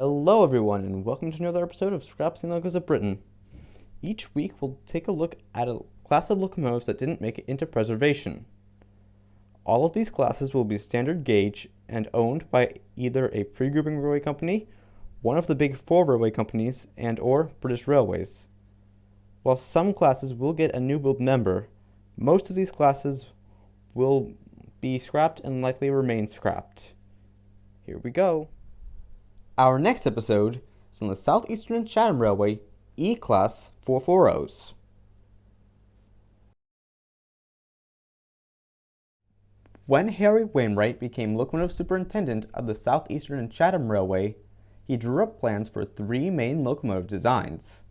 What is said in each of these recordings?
Hello everyone and welcome to another episode of Scraps and Locos of Britain. Each week we'll take a look at a class of locomotives that didn't make it into preservation. All of these classes will be standard gauge and owned by either a pre-grouping railway company, one of the big four railway companies, and or British Railways. While some classes will get a new build number, most of these classes will be scrapped and likely remain scrapped. Here we go. Our next episode is on the Southeastern Chatham Railway E-Class 440s. When Harry Wainwright became locomotive superintendent of the Southeastern Chatham Railway, he drew up plans for three main locomotive designs.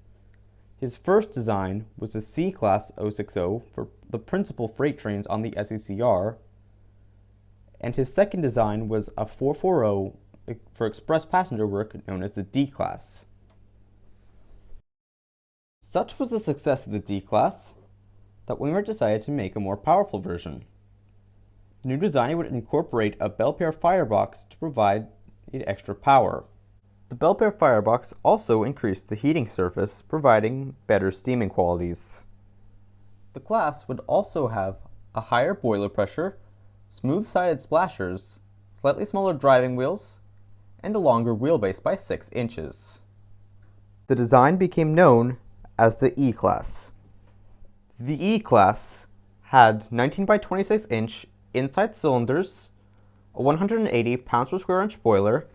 His first design was a C-Class 060 for the principal freight trains on the SECR, and his second design was a 440 for express passenger work known as the D-Class. Such was the success of the D-Class that Wainwright decided to make a more powerful version. The new design would incorporate a Belpaire firebox to provide extra power. The Belpaire firebox also increased the heating surface, providing better steaming qualities. The class would also have a higher boiler pressure, smooth-sided splashers, slightly smaller driving wheels, and a longer wheelbase by 6 inches. The design became known as the E-Class. The E-Class had 19 by 26 inch inside cylinders, a 180 pounds per square inch boiler,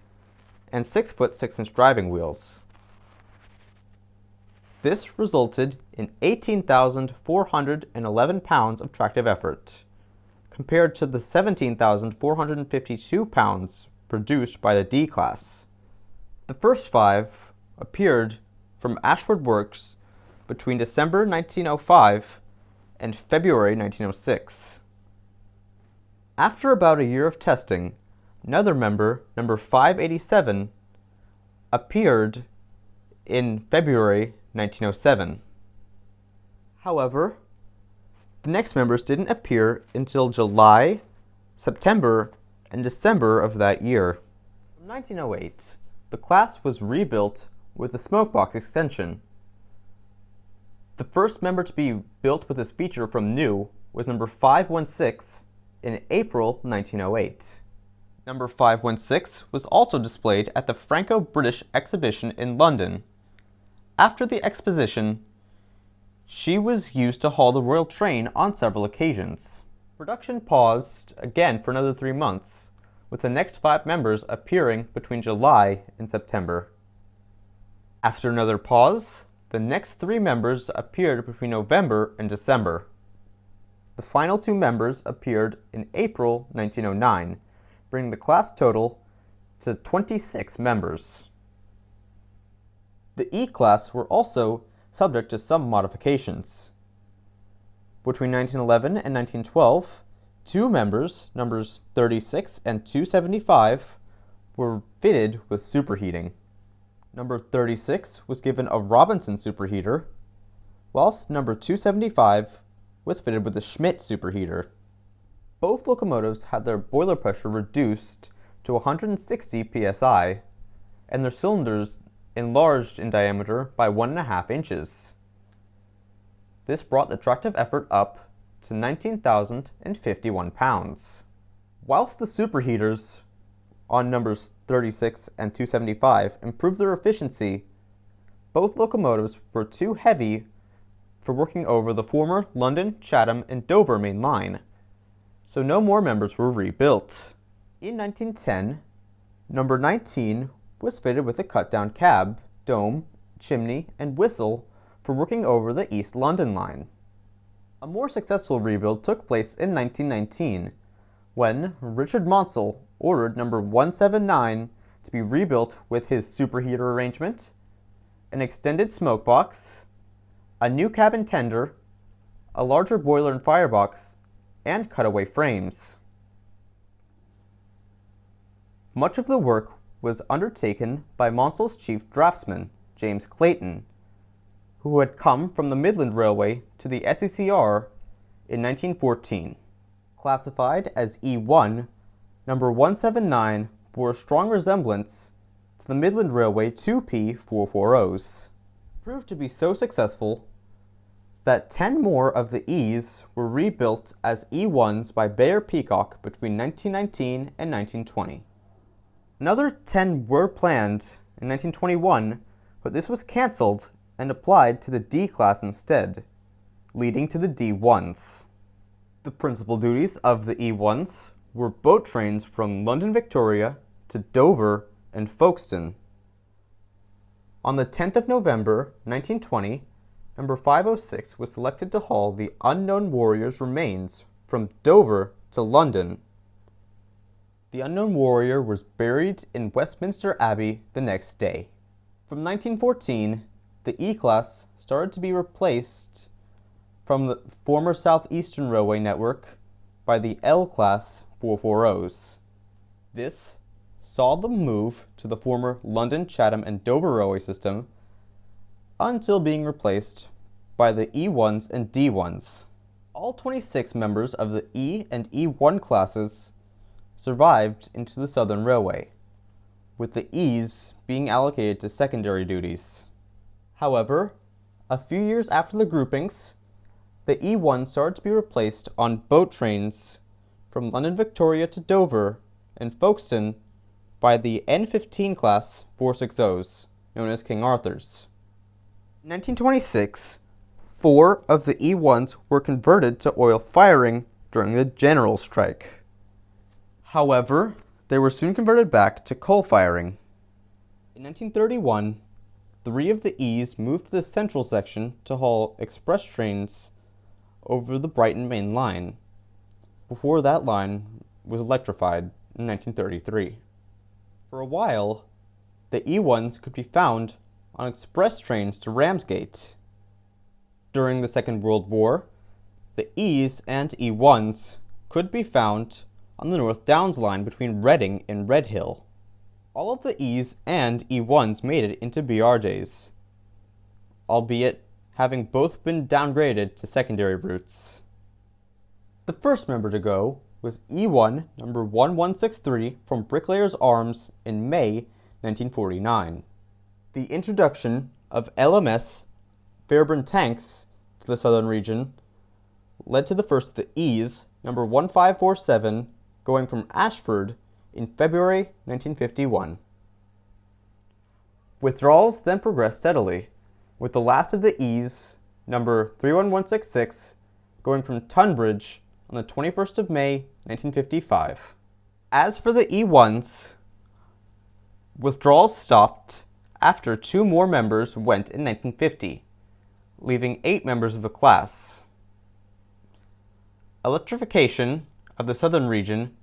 and 6 foot 6 inch driving wheels. This resulted in 18,411 pounds of tractive effort, compared to the 17,452 pounds produced by the D-Class. The first 5 appeared from Ashford Works between December 1905 and February 1906. After about a year of testing, another member, number 587, appeared in February 1907. However, the next members didn't appear until July, September, and December of that year. In 1908, the class was rebuilt with a smokebox extension. The first member to be built with this feature from new was number 516 in April 1908. Number 516 was also displayed at the Franco-British exhibition in London. After the exposition, she was used to haul the Royal Train on several occasions. Production paused again for another 3 months, with the next 5 members appearing between July and September. After another pause, the next 3 members appeared between November and December. The final 2 members appeared in April 1909, bringing the class total to 26 members. The E-Class were also subject to some modifications. Between 1911 and 1912, 2 members, numbers 36 and 275, were fitted with superheating. Number 36 was given a Robinson superheater, whilst number 275 was fitted with a Schmidt superheater. Both locomotives had their boiler pressure reduced to 160 psi, and their cylinders enlarged in diameter by 1.5 inches. This brought the tractive effort up to 19,051 pounds. Whilst the superheaters on numbers 36 and 275 improved their efficiency, both locomotives were too heavy for working over the former London, Chatham, and Dover main line, so no more members were rebuilt. In 1910, number 19 was fitted with a cut-down cab, dome, chimney, and whistle for working over the East London line. A more successful rebuild took place in 1919, when Richard Monsell ordered number 179 to be rebuilt with his superheater arrangement, an extended smokebox, a new cabin tender, a larger boiler and firebox, and cutaway frames. Much of the work was undertaken by Monsell's chief draftsman, James Clayton, who had come from the Midland Railway to the SECR in 1914. Classified as E1, number 179 bore a strong resemblance to the Midland Railway 2P440s. Proved to be so successful that 10 more of the E's were rebuilt as E1s by Bayer Peacock between 1919 and 1920. Another 10 were planned in 1921, but this was cancelled and applied to the D class instead, leading to the D1s. The principal duties of the E1s were boat trains from London Victoria to Dover and Folkestone. On the 10th of November, 1920, number 506 was selected to haul the unknown warrior's remains from Dover to London. The unknown warrior was buried in Westminster Abbey the next day. From 1914, the E-Class started to be replaced from the former Southeastern Railway network by the L-Class 440s. This saw them move to the former London, Chatham, and Dover railway system until being replaced by the E1s and D1s. All 26 members of the E and E1 classes survived into the Southern Railway, with the E's being allocated to secondary duties. However, a few years after the groupings, the E1 started to be replaced on boat trains from London Victoria to Dover and Folkestone by the N15 class 460s, known as King Arthur's. In 1926, 4 of the E1s were converted to oil firing during the general strike. However, they were soon converted back to coal firing. In 1931, 3 of the E's moved to the central section to haul express trains over the Brighton Main Line, before that line was electrified in 1933. For a while, the E1s could be found on express trains to Ramsgate. During the Second World War, the E's and E1s could be found on the North Downs line between Reading and Redhill. All of the E's and E1s made it into BR days, albeit having both been downgraded to secondary routes. The first member to go was E1 number 1163 from Bricklayers Arms in May 1949. The introduction of LMS Fairburn tanks to the southern region led to the first of the E's, number 1547, going from Ashford in February 1951. Withdrawals then progressed steadily, with the last of the E's, number 31166, going from Tunbridge on the 21st of May 1955. As for the E1s, withdrawals stopped after 2 more members went in 1950, leaving 8 members of the class. Electrification of the southern region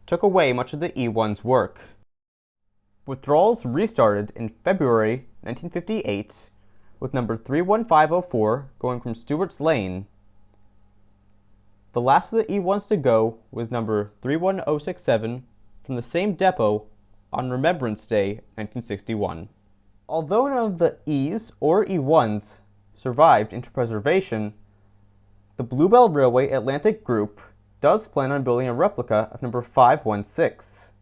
took away much of the E1's work. Withdrawals restarted in February 1958 with number 31504 going from Stewart's Lane. The last of the E1s to go was number 31067 from the same depot on Remembrance Day 1961. Although none of the E's or E1s survived into preservation, the Bluebell Railway Atlantic Group does plan on building a replica of number 516.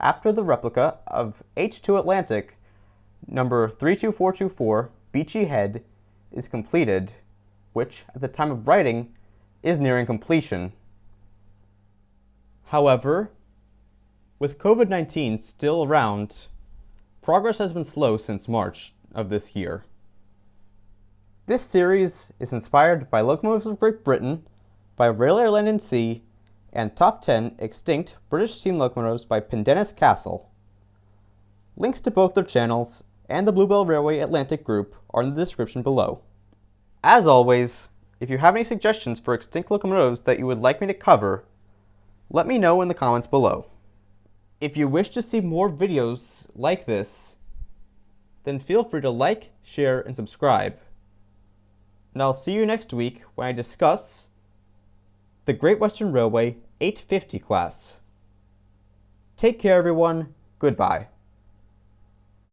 After the replica of H2 Atlantic, number 32424 Beachy Head is completed, which at the time of writing is nearing completion. However, with COVID-19 still around, progress has been slow since March of this year. This series is inspired by Locomotives of Great Britain by Rail Air Land and Sea and Top 10 Extinct British Steam Locomotives by Pendennis Castle. Links to both their channels and the Bluebell Railway Atlantic Group are in the description below. As always, if you have any suggestions for extinct locomotives that you would like me to cover, let me know in the comments below. If you wish to see more videos like this, then feel free to like, share, and subscribe. And I'll see you next week when I discuss the Great Western Railway 850 class. Take care everyone, goodbye.